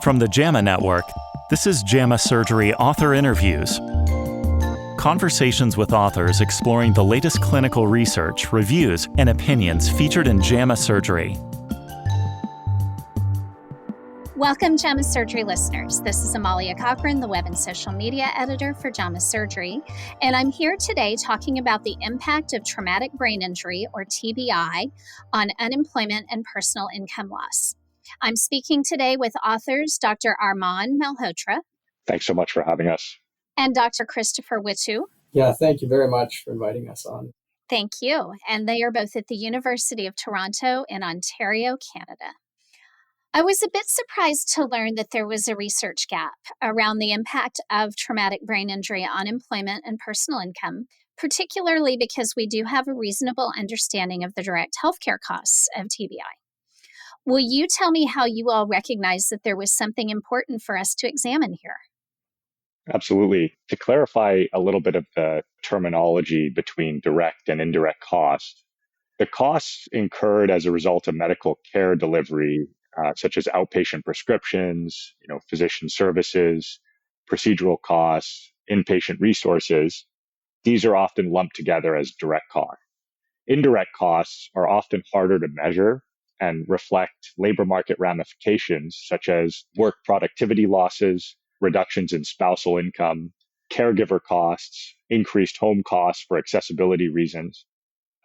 From the JAMA Network, this is JAMA Surgery Author Interviews. Conversations with authors exploring the latest clinical research, reviews, and opinions featured in JAMA Surgery. Welcome, JAMA Surgery listeners. This is Amalia Cochran, the web and social media editor for JAMA Surgery, and I'm here today talking about the impact of traumatic brain injury, or TBI, on unemployment and personal income loss. I'm speaking today with authors Dr. Armaan Malhotra. Thanks so much for having us. And Dr. Christopher Witiw. Yeah, thank you very much for inviting us on. Thank you. And they are both at the University of Toronto in Ontario, Canada. I was a bit surprised to learn that there was a research gap around the impact of traumatic brain injury on employment and personal income, particularly because we do have a reasonable understanding of the direct healthcare costs of TBI. Will you tell me how you all recognize that there was something important for us to examine here? Absolutely. To clarify a little bit of the terminology between direct and indirect costs, the costs incurred as a result of medical care delivery, such as outpatient prescriptions, physician services, procedural costs, inpatient resources, these are often lumped together as direct costs. Indirect costs are often harder to measure and reflect labor market ramifications, such as work productivity losses, reductions in spousal income, caregiver costs, increased home costs for accessibility reasons.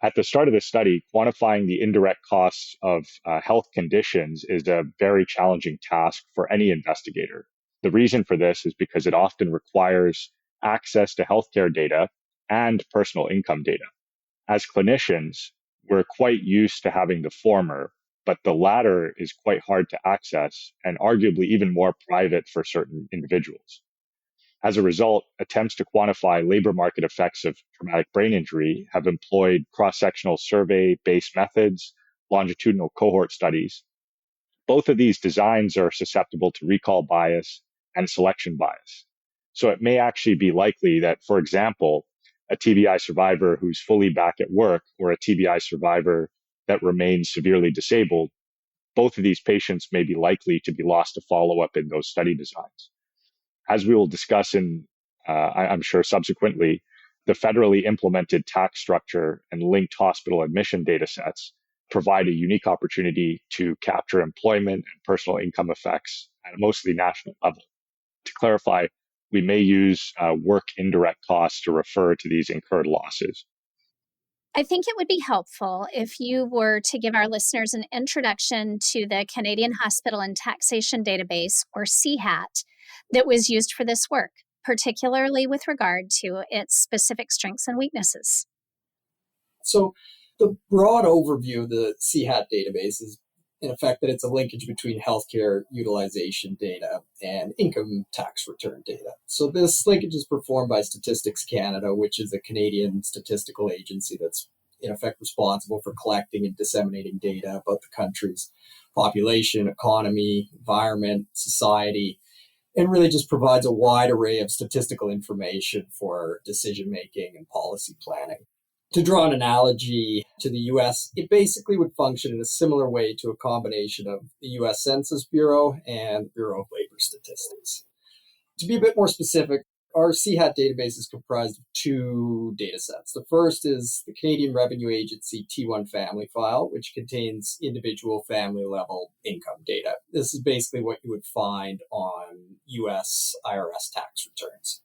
At the start of the study, quantifying the indirect costs of health conditions is a very challenging task for any investigator. The reason for this is because it often requires access to healthcare data and personal income data. As clinicians, we're quite used to having the former, but the latter is quite hard to access and arguably even more private for certain individuals. As a result, attempts to quantify labor market effects of traumatic brain injury have employed cross-sectional survey-based methods, longitudinal cohort studies. Both of these designs are susceptible to recall bias and selection bias. So it may actually be likely that, for example, a TBI survivor who's fully back at work or a TBI survivor that remains severely disabled, both of these patients may be likely to be lost to follow-up in those study designs. As we will discuss I'm sure subsequently, the federally implemented tax structure and linked hospital admission data sets provide a unique opportunity to capture employment and personal income effects at a mostly national level. To clarify, we may use work indirect costs to refer to these incurred losses. I think it would be helpful if you were to give our listeners an introduction to the Canadian Hospital and Taxation Database, or CHAT, that was used for this work, particularly with regard to its specific strengths and weaknesses. So the broad overview of the CHAT database is, in effect, that it's a linkage between healthcare utilization data and income tax return data. So this linkage is performed by Statistics Canada, which is a Canadian statistical agency that's, in effect, responsible for collecting and disseminating data about the country's population, economy, environment, society, and really just provides a wide array of statistical information for decision-making and policy planning. To draw an analogy to the U.S., it basically would function in a similar way to a combination of the U.S. Census Bureau and the Bureau of Labor Statistics. To be a bit more specific, our CHAT database is comprised of two data sets. The first is the Canadian Revenue Agency T1 family file, which contains individual family-level income data. This is basically what you would find on U.S. IRS tax returns.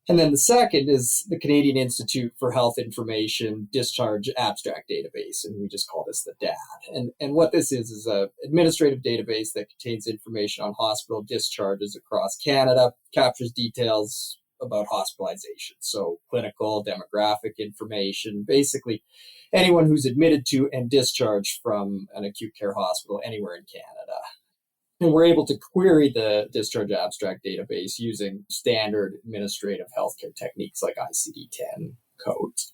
And then the second is the Canadian Institute for Health Information Discharge Abstract Database, and we just call this the DAD. And what this is an administrative database that contains information on hospital discharges across Canada, captures details about hospitalization, so clinical, demographic information, basically anyone who's admitted to and discharged from an acute care hospital anywhere in Canada. And we're able to query the discharge abstract database using standard administrative healthcare techniques like ICD-10 codes.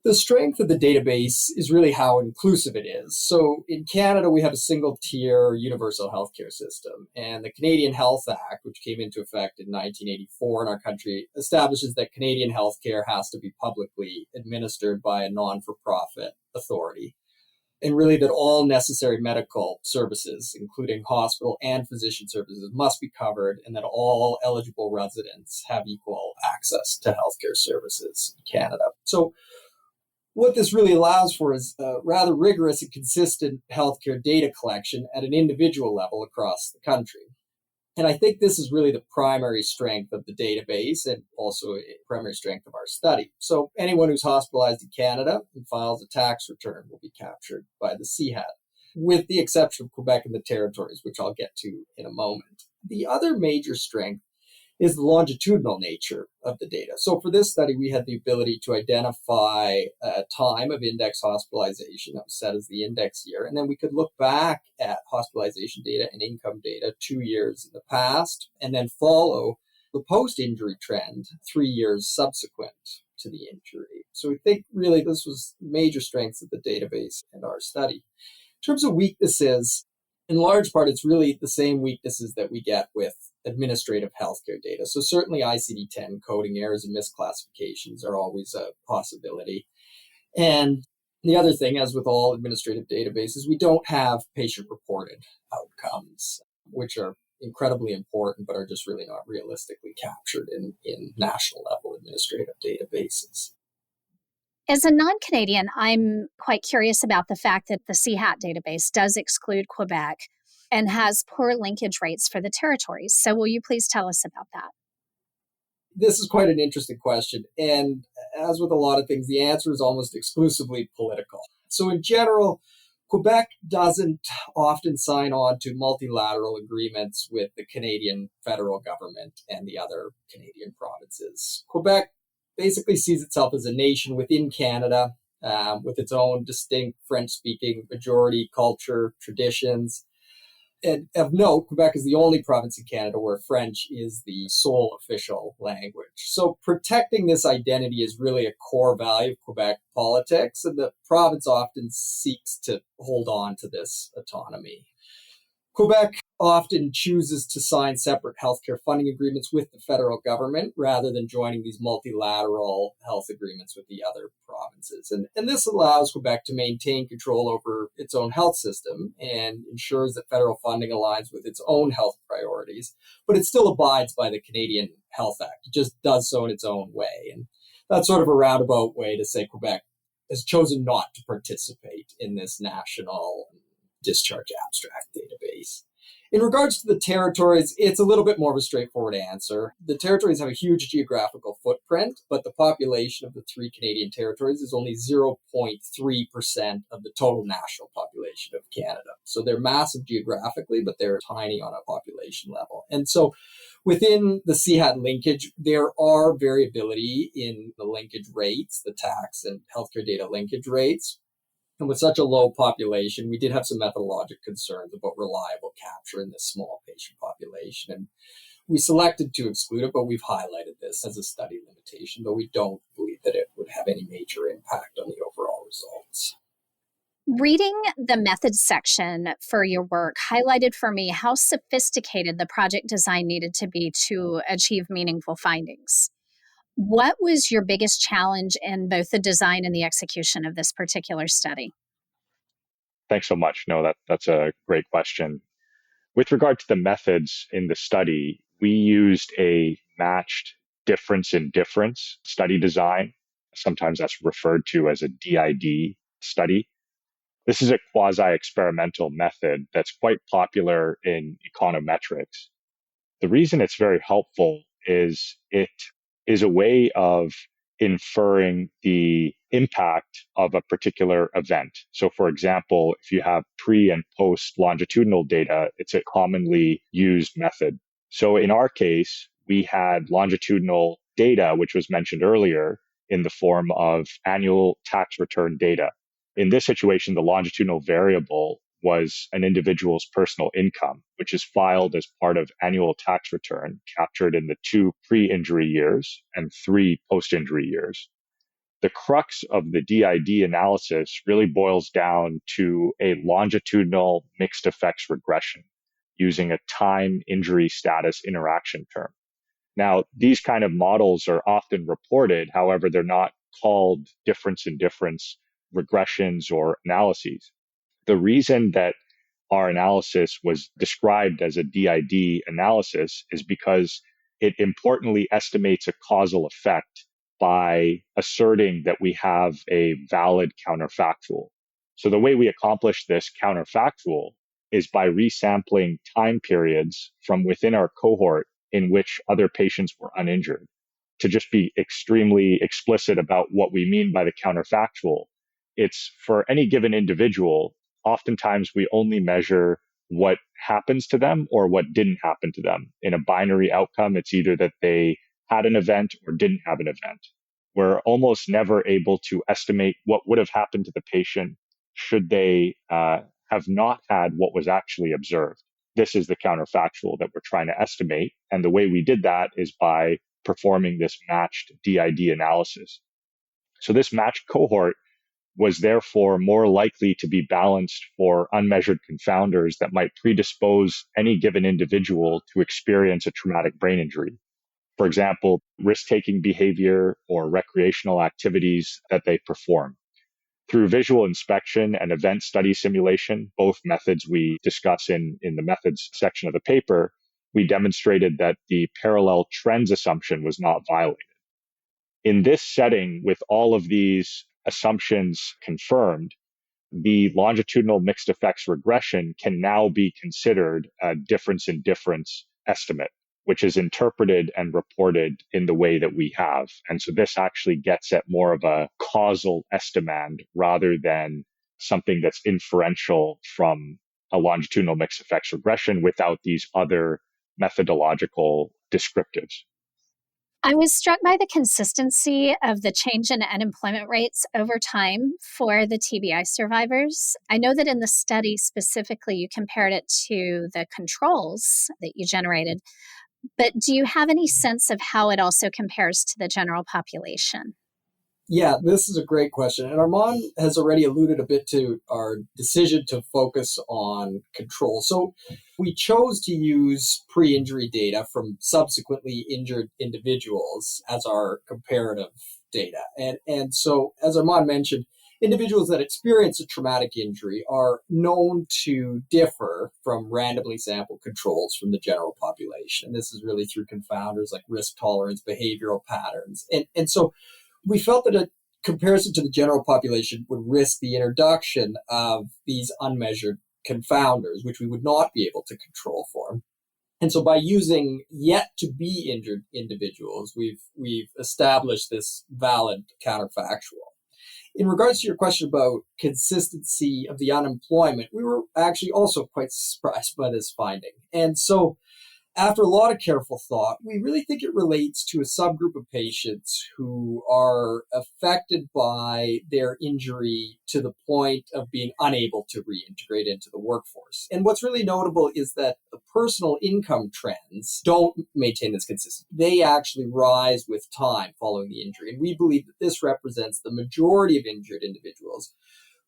The strength of the database is really how inclusive it is. So in Canada, we have a single-tier universal healthcare system. And the Canadian Health Act, which came into effect in 1984 in our country, establishes that Canadian healthcare has to be publicly administered by a non-for-profit authority. and really that all necessary medical services, including hospital and physician services, must be covered, and that all eligible residents have equal access to healthcare services in Canada. So what this really allows for is rather rigorous and consistent healthcare data collection at an individual level across the country. And I think this is really the primary strength of the database and also a primary strength of our study. So anyone who's hospitalized in Canada and files a tax return will be captured by the CHAT, with the exception of Quebec and the territories, which I'll get to in a moment. The other major strength is the longitudinal nature of the data. So for this study, we had the ability to identify a time of index hospitalization that was set as the index year. And then we could look back at hospitalization data and income data 2 years in the past, and then follow the post-injury trend 3 years subsequent to the injury. So we think really this was major strengths of the database and our study. In terms of weaknesses, in large part, it's really the same weaknesses that we get with administrative healthcare data. So certainly ICD-10 coding errors and misclassifications are always a possibility. And the other thing, as with all administrative databases, we don't have patient-reported outcomes, which are incredibly important, but are just really not realistically captured in national level administrative databases. As a non-Canadian, I'm quite curious about the fact that the CHAT database does exclude Quebec and has poor linkage rates for the territories. So will you please tell us about that? This is quite an interesting question. And as with a lot of things, the answer is almost exclusively political. So in general, Quebec doesn't often sign on to multilateral agreements with the Canadian federal government and the other Canadian provinces. Quebec basically sees itself as a nation within Canada, with its own distinct French-speaking majority culture, traditions. And of note, Quebec is the only province in Canada where French is the sole official language. So protecting this identity is really a core value of Quebec politics, and the province often seeks to hold on to this autonomy. Quebec often chooses to sign separate healthcare funding agreements with the federal government rather than joining these multilateral health agreements with the other provinces. And this allows Quebec to maintain control over its own health system and ensures that federal funding aligns with its own health priorities, but it still abides by the Canadian Health Act. It just does so in its own way. And that's sort of a roundabout way to say Quebec has chosen not to participate in this national discharge abstract database. In regards to the territories, it's a little bit more of a straightforward answer. The territories have a huge geographical footprint, but the population of the 3 Canadian territories is only 0.3% of the total national population of Canada. So they're massive geographically, but they're tiny on a population level. And so within the CHAT linkage, there are variability in the linkage rates, the tax and healthcare data linkage rates. And with such a low population, we did have some methodologic concerns about reliable capture in this small patient population. And we selected to exclude it, but we've highlighted this as a study limitation, though we don't believe that it would have any major impact on the overall results. Reading the methods section for your work highlighted for me how sophisticated the project design needed to be to achieve meaningful findings. What was your biggest challenge in both the design and the execution of this particular study? Thanks so much. No, that's a great question. With regard to the methods in the study, we used a matched difference in difference study design. Sometimes that's referred to as a DID study. This is a quasi-experimental method that's quite popular in econometrics. The reason it's very helpful is it is a way of inferring the impact of a particular event. So for example, if you have pre and post longitudinal data, it's a commonly used method. So in our case, we had longitudinal data, which was mentioned earlier, in the form of annual tax return data. In this situation, the longitudinal variable was an individual's personal income, which is filed as part of annual tax return captured in the 2 pre-injury years and 3 post-injury years. The crux of the DID analysis really boils down to a longitudinal mixed effects regression using a time injury status interaction term. Now, these kind of models are often reported, however, they're not called difference in difference regressions or analyses. The reason that our analysis was described as a DID analysis is because it importantly estimates a causal effect by asserting that we have a valid counterfactual. So the way we accomplish this counterfactual is by resampling time periods from within our cohort in which other patients were uninjured. To just be extremely explicit about what we mean by the counterfactual, it's for any given individual, oftentimes we only measure what happens to them or what didn't happen to them. In a binary outcome, it's either that they had an event or didn't have an event. We're almost never able to estimate what would have happened to the patient should they have not had what was actually observed. This is the counterfactual that we're trying to estimate. And the way we did that is by performing this matched DID analysis. So this matched cohort was therefore more likely to be balanced for unmeasured confounders that might predispose any given individual to experience a traumatic brain injury. For example, risk-taking behavior or recreational activities that they perform. Through visual inspection and event study simulation, both methods we discuss in the methods section of the paper, we demonstrated that the parallel trends assumption was not violated. In this setting, with all of these assumptions confirmed, the longitudinal mixed effects regression can now be considered a difference in difference estimate, which is interpreted and reported in the way that we have. And so this actually gets at more of a causal estimand rather than something that's inferential from a longitudinal mixed effects regression without these other methodological descriptives. I was struck by the consistency of the change in unemployment rates over time for the TBI survivors. I know that in the study specifically, you compared it to the controls that you generated, but do you have any sense of how it also compares to the general population? Yeah, this is a great question. And Armaan has already alluded a bit to our decision to focus on control. So we chose to use pre-injury data from subsequently injured individuals as our comparative data. And so, as Armaan mentioned, individuals that experience a traumatic injury are known to differ from randomly sampled controls from the general population. This is really through confounders like risk tolerance, behavioral patterns. And so we felt that a comparison to the general population would risk the introduction of these unmeasured confounders, which we would not be able to control for. And so by using yet to be injured individuals, we've established this valid counterfactual. In regards to your question about consistency of the unemployment, we were actually also quite surprised by this finding. And so after a lot of careful thought, we really think it relates to a subgroup of patients who are affected by their injury to the point of being unable to reintegrate into the workforce. And what's really notable is that the personal income trends don't maintain this consistency. They actually rise with time following the injury. And we believe that this represents the majority of injured individuals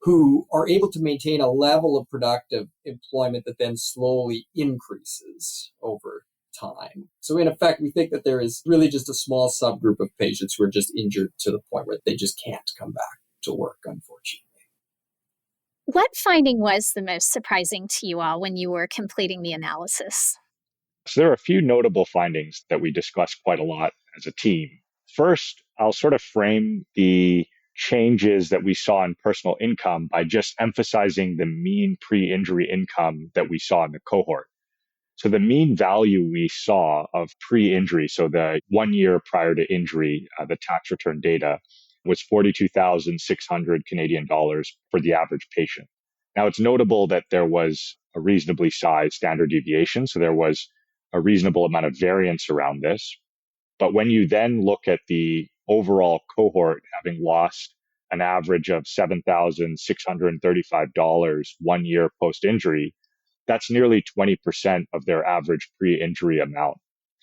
who are able to maintain a level of productive employment that then slowly increases over time. So in effect, we think that there is really just a small subgroup of patients who are just injured to the point where they just can't come back to work, unfortunately. What finding was the most surprising to you all when you were completing the analysis? So there are a few notable findings that we discussed quite a lot as a team. First, I'll sort of frame the changes that we saw in personal income by just emphasizing the mean pre-injury income that we saw in the cohort. So the mean value we saw of pre-injury, so the 1 year prior to injury, the tax return data, was 42,600 Canadian dollars for the average patient. Now, it's notable that there was a reasonably sized standard deviation, so there was a reasonable amount of variance around this. But when you then look at the overall cohort having lost an average of $7,635 1 year post-injury, that's nearly 20% of their average pre-injury amount.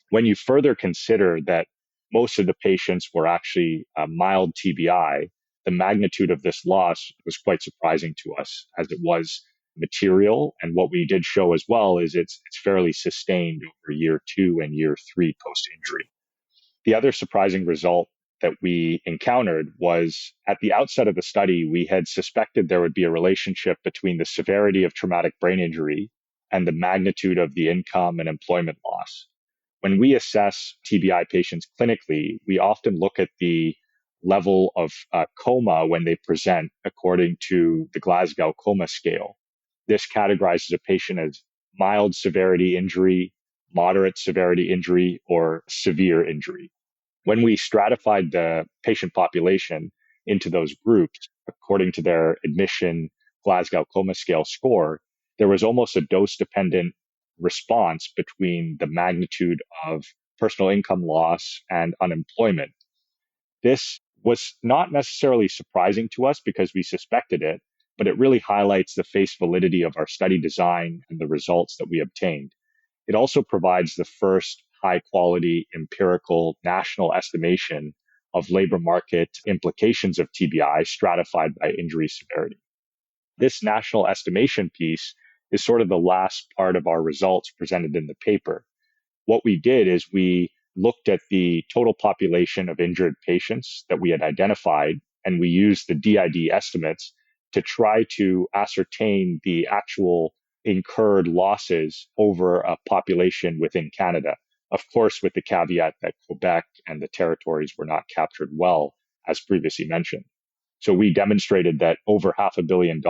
When you further consider that most of the patients were actually mild TBI, the magnitude of this loss was quite surprising to us as it was material. And what we did show as well is it's fairly sustained over year 2 and year 3 post-injury. The other surprising result that we encountered was at the outset of the study, we had suspected there would be a relationship between the severity of traumatic brain injury and the magnitude of the income and employment loss. When we assess TBI patients clinically, we often look at the level of coma when they present according to the Glasgow Coma Scale. This categorizes a patient as mild severity injury, moderate severity injury, or severe injury. When we stratified the patient population into those groups according to their admission Glasgow Coma Scale score, there was almost a dose-dependent response between the magnitude of personal income loss and unemployment. This was not necessarily surprising to us because we suspected it, but it really highlights the face validity of our study design and the results that we obtained. It also provides the first high-quality empirical national estimation of labor market implications of TBI stratified by injury severity. This national estimation piece is sort of the last part of our results presented in the paper. What we did is we looked at the total population of injured patients that we had identified, and we used the DID estimates to try to ascertain the actual incurred losses over a population within Canada. Of course, with the caveat that Quebec and the territories were not captured well, as previously mentioned. So we demonstrated that over $500 million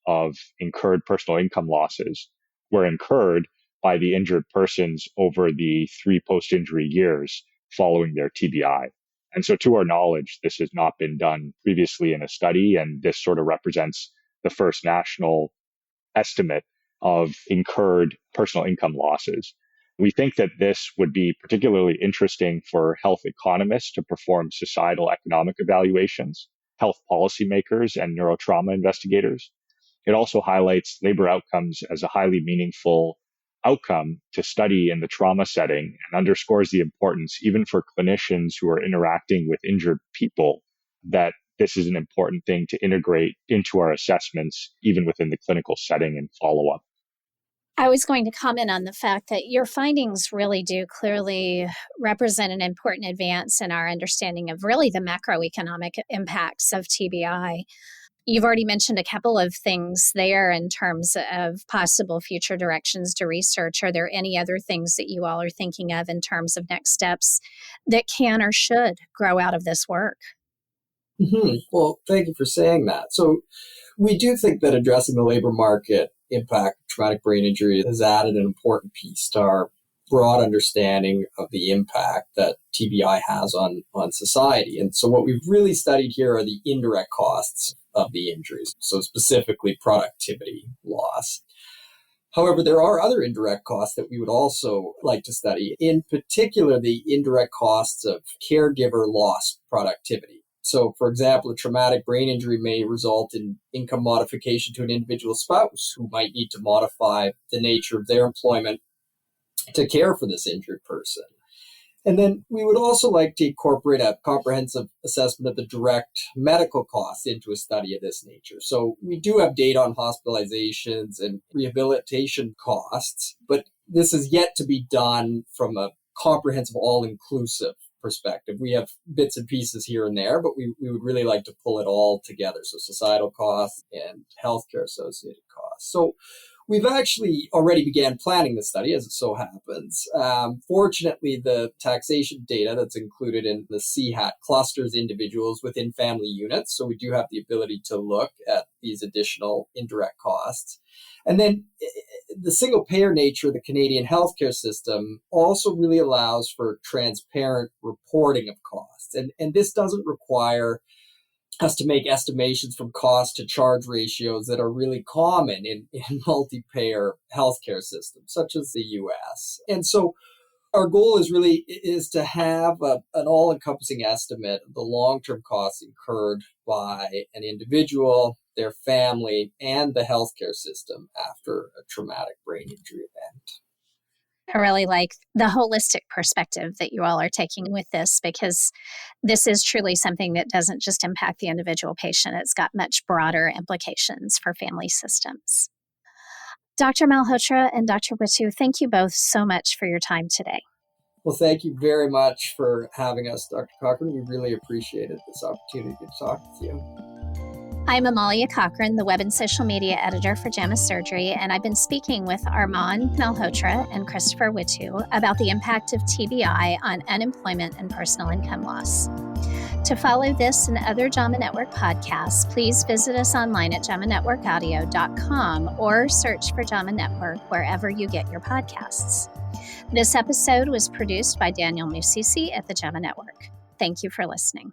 of incurred personal income losses were incurred by the injured persons over the 3 post-injury years following their TBI. And so to our knowledge, this has not been done previously in a study, and this sort of represents the first national estimate of incurred personal income losses. We think that this would be particularly interesting for health economists to perform societal economic evaluations, health policymakers, and neurotrauma investigators. It also highlights labor outcomes as a highly meaningful outcome to study in the trauma setting and underscores the importance, even for clinicians who are interacting with injured people, that this is an important thing to integrate into our assessments, even within the clinical setting and follow-up. I was going to comment on the fact that your findings really do clearly represent an important advance in our understanding of really the macroeconomic impacts of TBI. You've already mentioned a couple of things there in terms of possible future directions to research. Are there any other things that you all are thinking of in terms of next steps that can or should grow out of this work? Well, thank you for saying that. So we do think that addressing the labor market impact of traumatic brain injury has added an important piece to our broad understanding of the impact that TBI has on society. And so what we've really studied here are the indirect costs of the injuries, so specifically productivity loss. However, there are other indirect costs that we would also like to study, in particular the indirect costs of caregiver lost productivity. So, for example, a traumatic brain injury may result in income modification to an individual spouse who might need to modify the nature of their employment to care for this injured person. And then we would also like to incorporate a comprehensive assessment of the direct medical costs into a study of this nature. So we do have data on hospitalizations and rehabilitation costs, but this is yet to be done from a comprehensive, all-inclusive perspective. We have bits and pieces here and there, but we would really like to pull it all together. So societal costs and healthcare associated costs. So we've actually already began planning the study, as it so happens. Fortunately, the taxation data that's included in the CHAT clusters individuals within family units. So we do have the ability to look at these additional indirect costs. And then the single payer nature of the Canadian healthcare system also really allows for transparent reporting of costs. And this doesn't require us to make estimations from cost to charge ratios that are really common in multi-payer healthcare systems, such as the US. And so our goal is to have an all-encompassing estimate of the long-term costs incurred by an individual, their family, and the healthcare system after a traumatic brain injury event. I really like the holistic perspective that you all are taking with this, because this is truly something that doesn't just impact the individual patient. It's got much broader implications for family systems. Dr. Malhotra and Dr. Witiw, thank you both so much for your time today. Well, thank you very much for having us, Dr. Cochran. We really appreciated this opportunity to talk with you. I'm Amalia Cochran, the Web and Social Media Editor for JAMA Surgery, and I've been speaking with Armaan, Malhotra, and Christopher Witiw about the impact of TBI on unemployment and personal income loss. To follow this and other JAMA Network podcasts, please visit us online at jamanetworkaudio.com or search for JAMA Network wherever you get your podcasts. This episode was produced by Daniel Musisi at the JAMA Network. Thank you for listening.